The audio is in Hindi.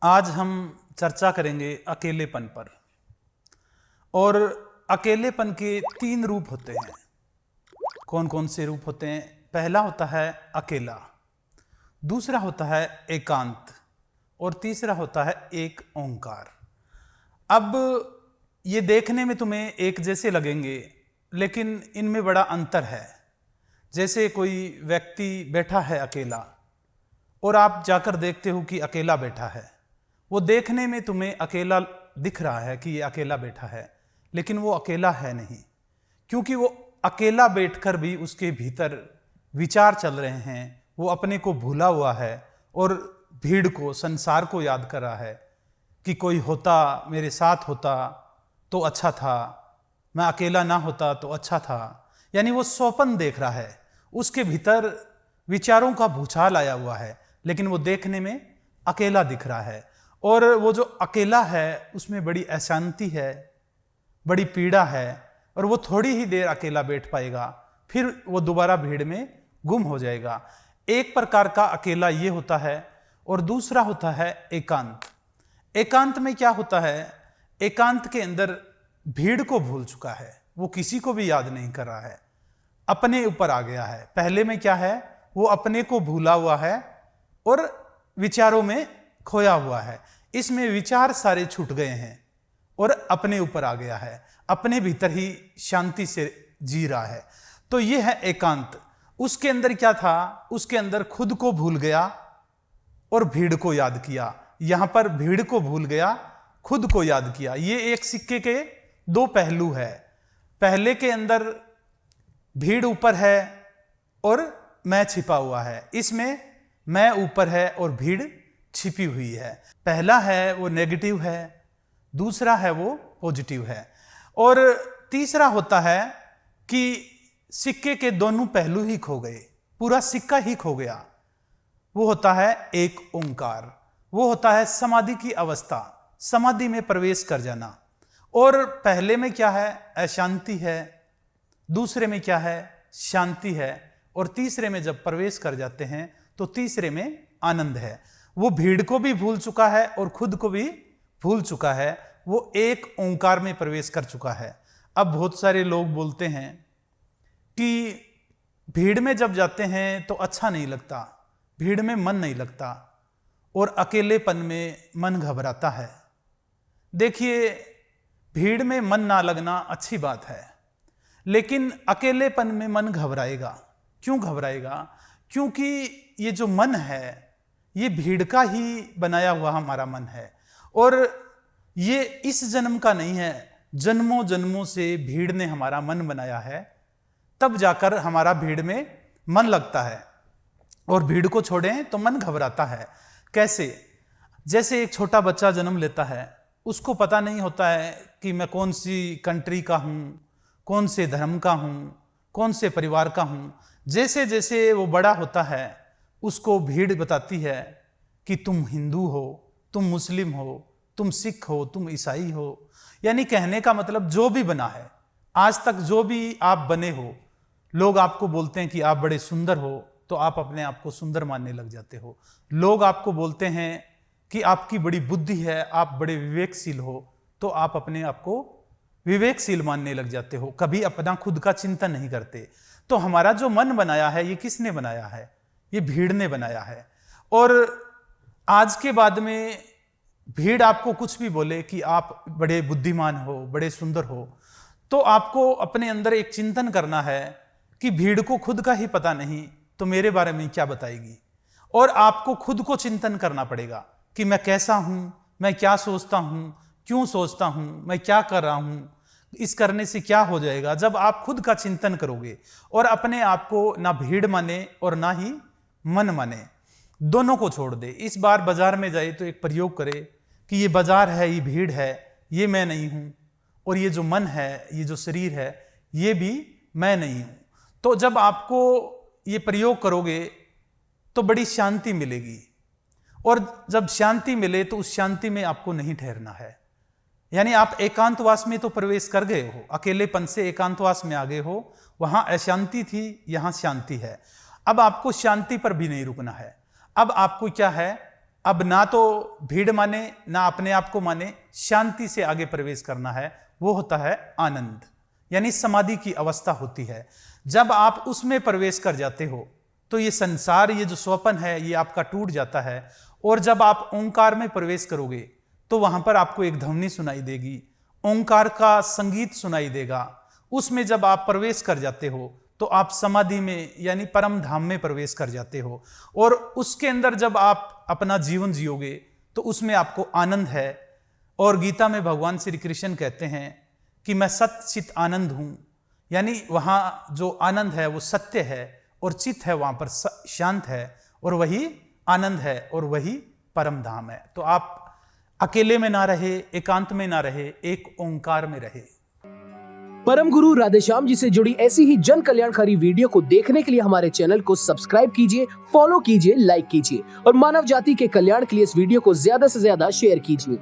आज हम चर्चा करेंगे अकेलेपन पर। और अकेलेपन के 3 रूप होते हैं। कौन कौन से रूप होते हैं? पहला होता है अकेला, दूसरा होता है एकांत और तीसरा होता है एक ओंकार। अब ये देखने में तुम्हें एक जैसे लगेंगे, लेकिन इनमें बड़ा अंतर है। जैसे कोई व्यक्ति बैठा है अकेला और आप जाकर देखते हो कि अकेला बैठा है। वो देखने में तुम्हें अकेला दिख रहा है कि ये अकेला बैठा है, लेकिन वो अकेला है नहीं, क्योंकि वो अकेला बैठकर भी उसके भीतर विचार चल रहे हैं। वो अपने को भूला हुआ है और भीड़ को, संसार को याद कर रहा है कि कोई होता, मेरे साथ होता तो अच्छा था, मैं अकेला ना होता तो अच्छा था। यानी वो स्वप्न देख रहा है, उसके भीतर विचारों का भूचाल आया हुआ है, लेकिन वो देखने में अकेला दिख रहा है। और वो जो अकेला है उसमें बड़ी अशांति है, बड़ी पीड़ा है, और वो थोड़ी ही देर अकेला बैठ पाएगा, फिर वो दोबारा भीड़ में गुम हो जाएगा। एक प्रकार का अकेला ये होता है, और दूसरा होता है एकांत। एकांत में क्या होता है? एकांत के अंदर भीड़ को भूल चुका है, वो किसी को भी याद नहीं कर रहा है, अपने ऊपर आ गया है। पहले में क्या है? वो अपने को भूला हुआ है और विचारों में खोया हुआ है। इसमें विचार सारे छूट गए हैं और अपने ऊपर आ गया है, अपने भीतर ही शांति से जी रहा है। तो ये है एकांत। उसके अंदर क्या था? उसके अंदर खुद को भूल गया और भीड़ को याद किया। यहां पर भीड़ को भूल गया, खुद को याद किया। ये एक सिक्के के 2 पहलू है। पहले के अंदर भीड़ ऊपर है और मैं छिपा हुआ है, इसमें मैं ऊपर है और भीड़ छिपी हुई है। पहला है वो नेगेटिव है, दूसरा है वो पॉजिटिव है। और तीसरा होता है कि सिक्के के दोनों पहलू ही खो गए, पूरा सिक्का ही खो गया। वो होता है एक ओंकार, वो होता है समाधि की अवस्था, समाधि में प्रवेश कर जाना। और पहले में क्या है? अशांति है, दूसरे में क्या है? शांति है, और तीसरे में जब प्रवेश कर जाते हैं तो तीसरे में आनंद है। वो भीड़ को भी भूल चुका है और खुद को भी भूल चुका है, वो एक ओंकार में प्रवेश कर चुका है। अब बहुत सारे लोग बोलते हैं कि भीड़ में जब जाते हैं तो अच्छा नहीं लगता, भीड़ में मन नहीं लगता और अकेलेपन में मन घबराता है। देखिए, भीड़ में मन ना लगना अच्छी बात है, लेकिन अकेलेपन में मन घबराएगा। क्यों घबराएगा? क्योंकि ये जो मन है ये भीड़ का ही बनाया हुआ हमारा मन है, और ये इस जन्म का नहीं है, जन्मों जन्मों से भीड़ ने हमारा मन बनाया है, तब जाकर हमारा भीड़ में मन लगता है। और भीड़ को छोड़ें तो मन घबराता है। कैसे? जैसे एक छोटा बच्चा जन्म लेता है, उसको पता नहीं होता है कि मैं कौन सी कंट्री का हूँ, कौन से धर्म का हूँ, कौन से परिवार का हूँ। जैसे जैसे वो बड़ा होता है, उसको भीड़ बताती है कि तुम हिंदू हो, तुम मुस्लिम हो, तुम सिख हो, तुम ईसाई हो। यानी कहने का मतलब जो भी बना है, आज तक जो भी आप बने हो, लोग आपको बोलते हैं कि आप बड़े सुंदर हो, तो आप अपने आप को सुंदर मानने लग जाते हो। लोग आपको बोलते हैं कि आपकी बड़ी बुद्धि है, आप बड़े विवेकशील हो, तो आप अपने आप को विवेकशील मानने लग जाते हो। कभी अपना खुद का चिंतन नहीं करते। तो हमारा जो मन बनाया है, ये किसने बनाया है? ये भीड़ ने बनाया है। और आज के बाद में भीड़ आपको कुछ भी बोले कि आप बड़े बुद्धिमान हो, बड़े सुंदर हो, तो आपको अपने अंदर एक चिंतन करना है कि भीड़ को खुद का ही पता नहीं तो मेरे बारे में क्या बताएगी। और आपको खुद को चिंतन करना पड़ेगा कि मैं कैसा हूं, मैं क्या सोचता हूं, क्यों सोचता हूं, मैं क्या कर रहा हूं, इस करने से क्या हो जाएगा। जब आप खुद का चिंतन करोगे और अपने आप को ना भीड़ माने और ना ही मन माने, दोनों को छोड़ दे। इस बार बाजार में जाए तो एक प्रयोग करे कि ये बाजार है, ये भीड़ है, ये मैं नहीं हूं, और ये जो मन है, ये जो शरीर है, ये भी मैं नहीं हूं। तो जब आपको ये प्रयोग करोगे तो बड़ी शांति मिलेगी, और जब शांति मिले तो उस शांति में आपको नहीं ठहरना है। यानी आप एकांतवास में तो प्रवेश कर गए हो, अकेलेपन से एकांतवास में आ गए हो। वहां अशांति थी, यहां शांति है। अब आपको शांति पर भी नहीं रुकना है। अब आपको क्या है? अब ना तो भीड़ माने ना अपने आप को माने, शांति से आगे प्रवेश करना है, वो होता है आनंद, यानी समाधि की अवस्था होती है। जब आप उसमें प्रवेश कर जाते हो तो ये संसार, ये जो स्वप्न है, ये आपका टूट जाता है। और जब आप ओंकार में प्रवेश करोगे तो वहां पर आपको एक ध्वनि सुनाई देगी, ओंकार का संगीत सुनाई देगा। उसमें जब आप प्रवेश कर जाते हो तो आप समाधि में यानी परम धाम में प्रवेश कर जाते हो। और उसके अंदर जब आप अपना जीवन जियोगे तो उसमें आपको आनंद है। और गीता में भगवान श्री कृष्ण कहते हैं कि मैं सत्य चित आनंद हूं, यानी वहां जो आनंद है वो सत्य है और चित है, वहां पर शांत है, और वही आनंद है और वही परम धाम है। तो आप अकेले में ना रहे, एकांत में ना रहे, एक ओंकार में रहे। परम गुरु राधेश्याम जी से जुड़ी ऐसी ही जन कल्याणकारी वीडियो को देखने के लिए हमारे चैनल को सब्सक्राइब कीजिए, फॉलो कीजिए, लाइक कीजिए और मानव जाति के कल्याण के लिए इस वीडियो को ज्यादा से ज्यादा शेयर कीजिए।